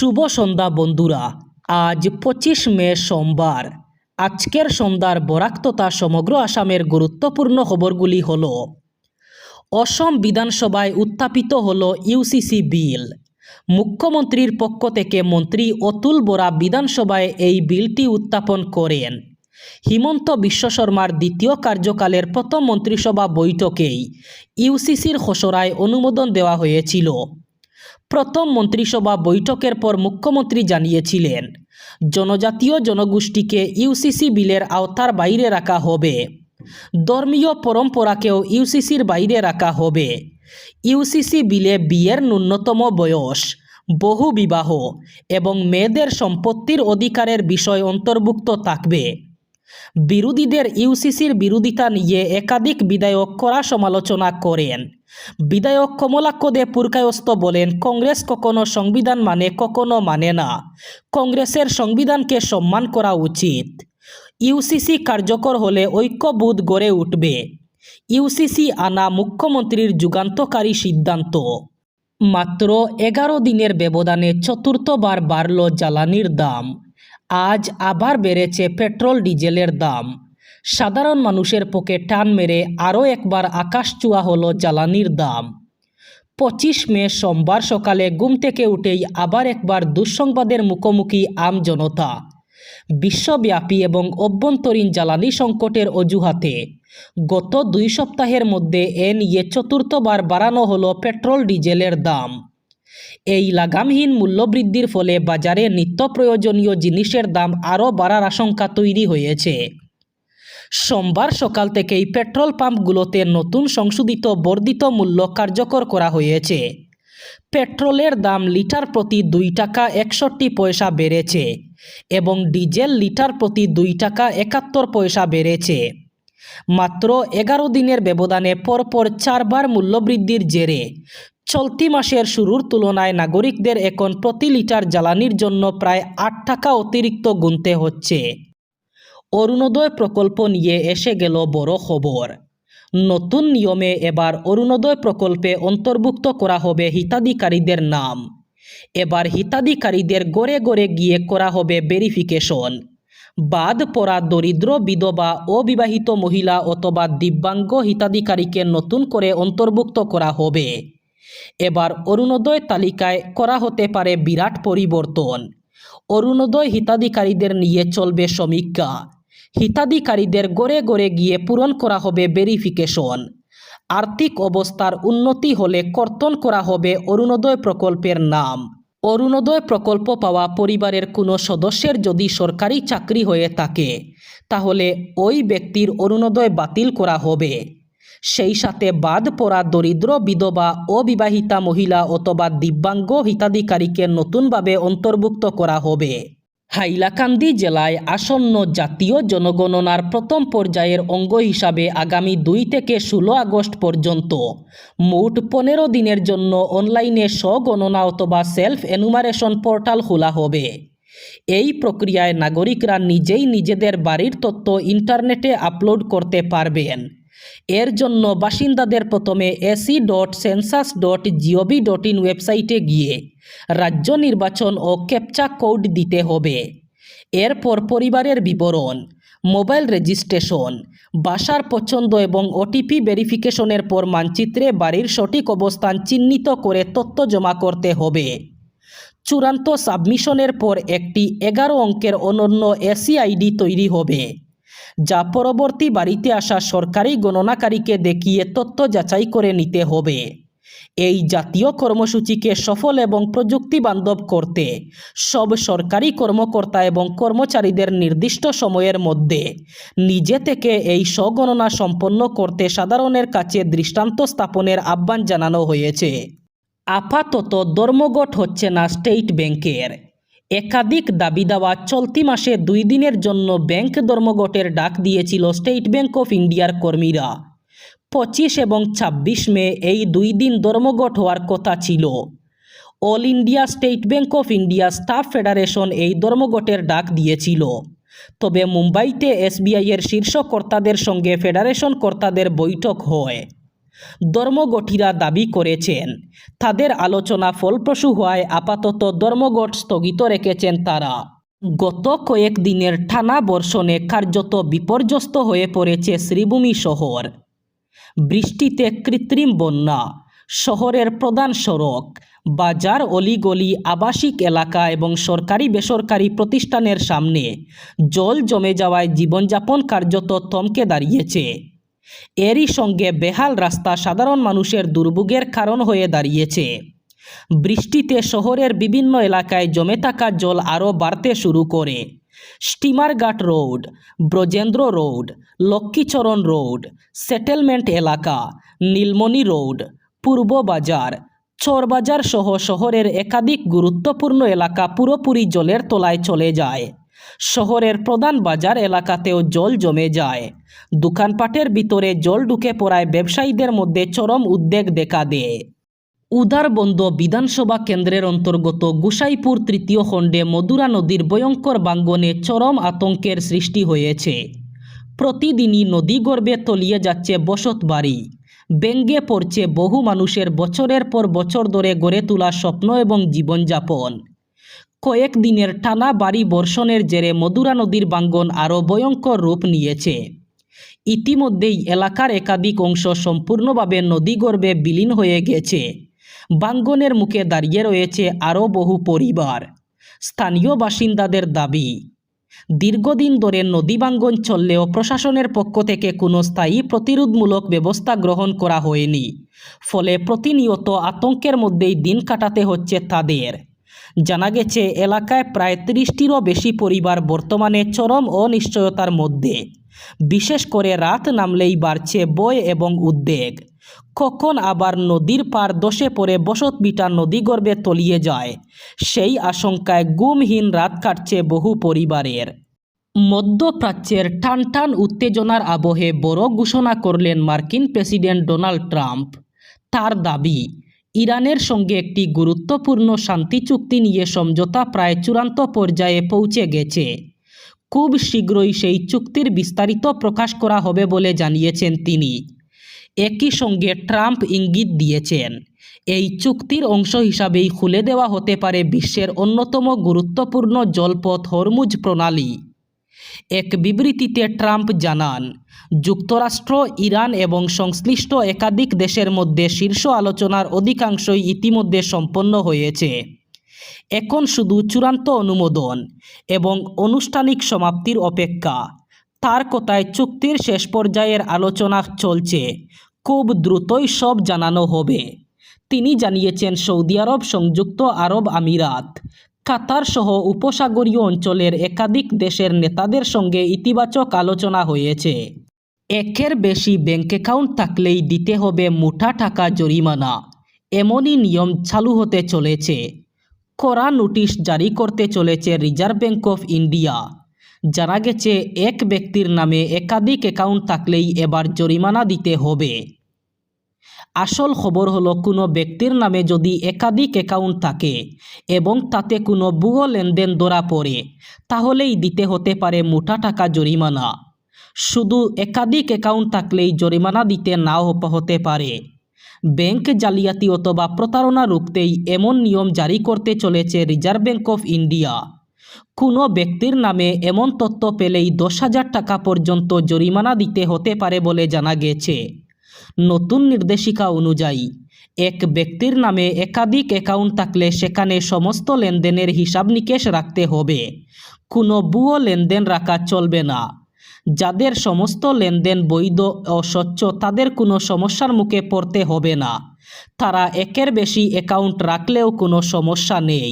শুভ সন্ধ্যা বন্ধুরা। আজ 25 মে সোমবার। আজকের সন্ধ্যার বরাক তথা সমগ্র আসামের গুরুত্বপূর্ণ খবরগুলি হল: অসম বিধানসভায় উত্থাপিত হল ইউসিসি বিল। মুখ্যমন্ত্রীর পক্ষ থেকে মন্ত্রী অতুল বরা বিধানসভায় এই বিলটি উত্থাপন করেন। হিমন্ত বিশ্ব শর্মার দ্বিতীয় কার্যকালের প্রথম মন্ত্রিসভা বৈঠকেই ইউসিসির খসড়ায় অনুমোদন দেওয়া হয়েছিল। প্রথম মন্ত্রিসভা বৈঠকের পর মুখ্যমন্ত্রী জানিয়েছিলেন, জনজাতীয় জনগোষ্ঠীকে ইউসিসি বিলের আওতার বাইরে রাখা হবে। ধর্মীয় পরম্পরাকেও ইউসিসির বাইরে রাখা হবে। ইউসিসি বিলে বিয়ের ন্যূনতম বয়স, বহু বিবাহ এবং মেয়েদের সম্পত্তির অধিকারের বিষয় অন্তর্ভুক্ত থাকবে। বিরোধীদের ইউসিসির বিরোধিতা নিয়ে একাধিক বিধায়ক কড়া সমালোচনা করেন। বিধায়ক কমলাক্ষ দে পুরকায়স্থ বলেন, কংগ্রেস কখনো সংবিধান মানে, কখনো মানে না। কংগ্রেসের সংবিধানকে সম্মান করা উচিত। ইউসিসি কার্যকর হলে ঐক্যবোধ গড়ে উঠবে। ইউসিসি আনা মুখ্যমন্ত্রীর যুগান্তকারী সিদ্ধান্ত। মাত্র 11 দিনের ব্যবধানে চতুর্থবার বাড়ল জ্বালানির দাম। আজ আবার বেড়েছে পেট্রোল ডিজেলের দাম। সাধারণ মানুষের পক্ষে টান মেরে আরও একবার আকাশ ছোঁয়া হলো জ্বালানির দাম। 25 মে সোমবার সকালে ঘুম থেকে উঠেই আবার একবার দুঃসংবাদের মুখোমুখি আম জনতা। বিশ্বব্যাপী এবং অভ্যন্তরীণ জ্বালানি সংকটের অজুহাতে গত 2 সপ্তাহের মধ্যে এ নিয়ে চতুর্থবার বাড়ানো হলো পেট্রোল ডিজেলের দাম। এই লাগামহীন মূল্যবৃদ্ধির ফলে বাজারে নিত্য প্রয়োজনীয় জিনিসের দাম আরও বাড়ার আশঙ্কা তৈরি হয়েছে। সোমবার সকাল থেকেই পেট্রোল পাম্পগুলোতে নতুন সংশোধিত বর্ধিত মূল্য কার্যকর করা হয়েছে। পেট্রোলের দাম লিটার প্রতি 2 টাকা 61 পয়সা বেড়েছে এবং ডিজেল লিটার প্রতি 2 টাকা 71 পয়সা বেড়েছে। মাত্র 11 দিনের ব্যবধানে পরপর 4 বার মূল্যবৃদ্ধির জেরে চলতি মাসের শুরুর তুলনায় নাগরিকদের এখন প্রতি লিটার জ্বালানির জন্য প্রায় 8 টাকা অতিরিক্ত গুনতে হচ্ছে। অরুণোদয় প্রকল্প নিয়ে এসে গেল বড় খবর। নতুন নিয়মে এবার অরুণোদয় প্রকল্পে অন্তর্ভুক্ত করা হবে হিতাধিকারীদের নাম। এবার হিতাধিকারীদের ঘরে ঘরে গিয়ে করা হবে ভেরিফিকেশন। বাদ পড়া দরিদ্র, বিধবা, অবিবাহিত মহিলা অথবা দিব্যাঙ্গ হিতাধিকারীকে নতুন করে অন্তর্ভুক্ত করা হবে। এবার অরুণোদয় তালিকায় করা হতে পারে বিরাট পরিবর্তন। অরুণোদয় হিতাধিকারীদের নিয়ে চলবে সমীক্ষা। হিতাধিকারীদের ঘরে ঘরে গিয়ে পূরণ করা হবে ভেরিফিকেশন। আর্থিক অবস্থার উন্নতি হলে কর্তন করা হবে অরুণোদয় প্রকল্পের নাম। অরুণোদয় প্রকল্প পাওয়া পরিবারের কোনো সদস্যের যদি সরকারি চাকরি হয়ে থাকে তাহলে ওই ব্যক্তির অরুণোদয় বাতিল করা হবে। সেই সাথে বাদ পড়া দরিদ্র, বিধবা, অবিবাহিতা মহিলা অথবা দিব্যাঙ্গ হিতাধিকারীকে নতুনভাবে অন্তর্ভুক্ত করা হবে। হাইলাকান্দি জেলায় আসন্ন জাতীয় জনগণনার প্রথম পর্যায়ের অঙ্গ হিসাবে আগামী 2 থেকে 16 আগস্ট পর্যন্ত মোট 15 দিনের জন্য অনলাইনে স্বগণনা অথবা সেলফ এনুমারেশন পোর্টাল খোলা হবে। এই প্রক্রিয়ায় নাগরিকরা নিজেই নিজেদের বাড়ির তথ্য ইন্টারনেটে আপলোড করতে পারবেন। এর জন্য বাসিন্দাদের প্রথমে ac.census.gov.in ওয়েবসাইটে গিয়ে রাজ্য নির্বাচন ও ক্যাপচা কোড দিতে হবে। এরপর পরিবারের বিবরণ, মোবাইল রেজিস্ট্রেশন, বাসার পছন্দ এবং ওটিপি ভেরিফিকেশনের পর মানচিত্রে বাড়ির সঠিক অবস্থান চিহ্নিত করে তথ্য জমা করতে হবে। চূড়ান্ত সাবমিশনের পর একটি 11 অঙ্কের অনন্য এসি-আইডি তৈরি হবে, যা পরবর্তী বাড়িতে আসা সরকারি গণনাকারীকে দেখিয়ে তথ্য যাচাই করে নিতে হবে। এই জাতীয় কর্মসূচিকে সফল এবং প্রযুক্তি বান্ধব করতে সব সরকারি কর্মকর্তা এবং কর্মচারীদের নির্দিষ্ট সময়ের মধ্যে নিজে থেকে এই স্বগণনা সম্পন্ন করতে সাধারণের কাছে দৃষ্টান্ত স্থাপনের আহ্বান জানানো হয়েছে। আপাতত ধর্মঘট হচ্ছে না স্টেট ব্যাংকের। একাধিক দাবি দেওয়া চলতি মাসে 2 দিনের জন্য ব্যাংক ধর্মঘটের ডাক দিয়েছিল স্টেট ব্যাংক অফ ইন্ডিয়ার কর্মীরা। 25 এবং 26 মে এই 2 দিন ধর্মঘট হওয়ার কথা ছিল। All India state bank of India staff federation এই ধর্মঘটের ডাক দিয়েছিল। তবে মুম্বাইতে এসবিআইয়ের শীর্ষ কর্তাদের সঙ্গে ফেডারেশন কর্তাদের বৈঠক হয়। ধর্মঘটিরা দাবি করেছেন তাদের আলোচনা ফলপ্রসূ হওয়ায় আপাতত ধর্মঘট স্থগিত রেখেছেন তারা। গত কয়েকদিনের টানা বর্ষণে কার্যত বিপর্যস্ত হয়ে পড়েছে শ্রীভূমি শহর। বৃষ্টিতে কৃত্রিম বন্যা, শহরের প্রধান সড়ক, বাজার, অলিগলি, আবাসিক এলাকা এবং সরকারি বেসরকারি প্রতিষ্ঠানের সামনে জল জমে যাওয়ায় জীবনযাপন কার্যত থমকে দাঁড়িয়েছে। এরই সঙ্গে বেহাল রাস্তা সাধারণ মানুষের দুর্ভোগের কারণ হয়ে দাঁড়িয়েছে। বৃষ্টিতে শহরের বিভিন্ন এলাকায় জমে থাকা জল আরও বাড়তে শুরু করে। Steamerghat road, Brajendra road, Lakshmicharan road, settlement এলাকা, নীলমণি রোড, পূর্ব বাজার, চরবাজার সহ শহরের একাধিক গুরুত্বপূর্ণ এলাকা পুরোপুরি জলের তলায় চলে যায়। শহরের প্রধান বাজার এলাকাতেও জল জমে যায়। দোকানপাটের ভিতরে জল ঢুকে পড়ায় ব্যবসায়ীদের মধ্যে চরম উদ্বেগ দেখা দেয়। উদারবন্দ বিধানসভা কেন্দ্রের অন্তর্গত গোসাইপুর তৃতীয় খণ্ডে মধুরা নদীর ভয়ঙ্কর ভাঙ্গনে চরম আতঙ্কের সৃষ্টি হয়েছে। প্রতিদিনই নদীগর্ভে তলিয়ে যাচ্ছে বসতবাড়ি, ভেঙে পড়ছে বহু মানুষের বছরের পর বছর ধরে গড়ে তোলা স্বপ্ন এবং জীবনযাপন। কয়েকদিনের টানা ভারী বর্ষণের জেরে মধুরা নদীর ভাঙ্গন আরও ভয়ঙ্কর রূপ নিয়েছে। ইতিমধ্যেই এলাকার একাধিক অংশ সম্পূর্ণভাবে নদীগর্ভে বিলীন হয়ে গেছে। ভাঙ্গনের মুখে দাঁড়িয়ে রয়েছে আরও বহু পরিবার। স্থানীয় বাসিন্দাদের দাবি, দীর্ঘদিন ধরে নদী ভাঙ্গন চললেও প্রশাসনের পক্ষ থেকে কোনো স্থায়ী প্রতিরোধমূলক ব্যবস্থা গ্রহণ করা হয়নি। ফলে প্রতিনিয়ত আতঙ্কের মধ্যেই দিন কাটাতে হচ্ছে তাদের। জানা গেছে এলাকায় প্রায় ৩০টিরও বেশি পরিবার বর্তমানে চরম অনিশ্চয়তার মধ্যে। বিশেষ করে রাত নামলেই বাড়ছে ভয় এবং উদ্বেগ। কখন আবার নদীর পাড় ধসে পড়ে বসতভিটা নদীগর্ভে তলিয়ে যায়, সেই আশঙ্কায় ঘুমহীন রাত কাটছে বহু পরিবারের। মধ্যপ্রাচ্যের টানটান উত্তেজনার আবহে বড় ঘোষণা করলেন মার্কিন প্রেসিডেন্ট ডোনাল্ড ট্রাম্প। তার দাবি, ইরানের সঙ্গে একটি গুরুত্বপূর্ণ শান্তি চুক্তি নিয়ে সমঝোতা প্রায় চূড়ান্ত পর্যায়ে পৌঁছে গেছে। খুব শীঘ্রই সেই চুক্তির বিস্তারিত প্রকাশ করা হবে বলে জানিয়েছেন তিনি। একই সঙ্গে ট্রাম্প ইঙ্গিত দিয়েছেন, এই চুক্তির অংশ হিসাবেই খুলে দেওয়া হতে পারে বিশ্বের অন্যতম গুরুত্বপূর্ণ জলপথ হরমুজ প্রণালী। এক বিবৃতিতে ট্রাম্প জানান, যুক্তরাষ্ট্র, ইরান এবং সংশ্লিষ্ট একাধিক দেশের মধ্যে শীর্ষ আলোচনার অধিকাংশই ইতিমধ্যে সম্পন্ন হয়েছে। এখন শুধু চূড়ান্ত অনুমোদন এবং আনুষ্ঠানিক সমাপ্তির অপেক্ষা। তার কথায় চুক্তির শেষ পর্যায়ের আলোচনা চলছে, খুব দ্রুতই সব জানানো হবে। তিনি জানিয়েছেন সৌদি আরব, সংযুক্ত আরব আমিরাত, কাতার সহ উপসাগরীয় অঞ্চলের একাধিক দেশের নেতাদের সঙ্গে ইতিবাচক আলোচনা হয়েছে। একের বেশি ব্যাংক অ্যাকাউন্ট থাকলেই দিতে হবে মোটা টাকা জরিমানা, এমনই নিয়ম চালু হতে চলেছে। কড়া নোটিশ জারি করতে চলেছে রিজার্ভ ব্যাঙ্ক অফ ইন্ডিয়া। জানা গেছে এক ব্যক্তির নামে একাধিক অ্যাকাউন্ট থাকলেই এবার জরিমানা দিতে হবে। আসল খবর হলো, কোনো ব্যক্তির নামে যদি একাধিক অ্যাকাউন্ট থাকে এবং তাতে কোনো ভুয়ো লেনদেন ধরা পড়ে, তাহলেই দিতে হতে পারে মোটা টাকা জরিমানা। শুধু একাধিক অ্যাকাউন্ট থাকলেই জরিমানা দিতে নাও হতে পারে। ব্যাংক জালিয়াতি অথবা প্রতারণা রুখতেই এমন নিয়ম জারি করতে চলেছে রিজার্ভ ব্যাঙ্ক অফ ইন্ডিয়া। কোনো ব্যক্তির নামে এমন তথ্য পেলেই 10,000 টাকা পর্যন্ত জরিমানা দিতে হতে পারে বলে জানা গেছে। নতুন নির্দেশিকা অনুযায়ী এক ব্যক্তির নামে একাধিক অ্যাকাউন্ট থাকলে সেখানে সমস্ত লেনদেনের হিসাব নিকেশ রাখতে হবে। কোনো ভুয়ো লেনদেন রাখা চলবে না। যাদের সমস্ত লেনদেন বৈধ ও স্বচ্ছ, তাদের কোনো সমস্যার মুখে পড়তে হবে না। তারা একের বেশি অ্যাকাউন্ট রাখলেও কোনো সমস্যা নেই।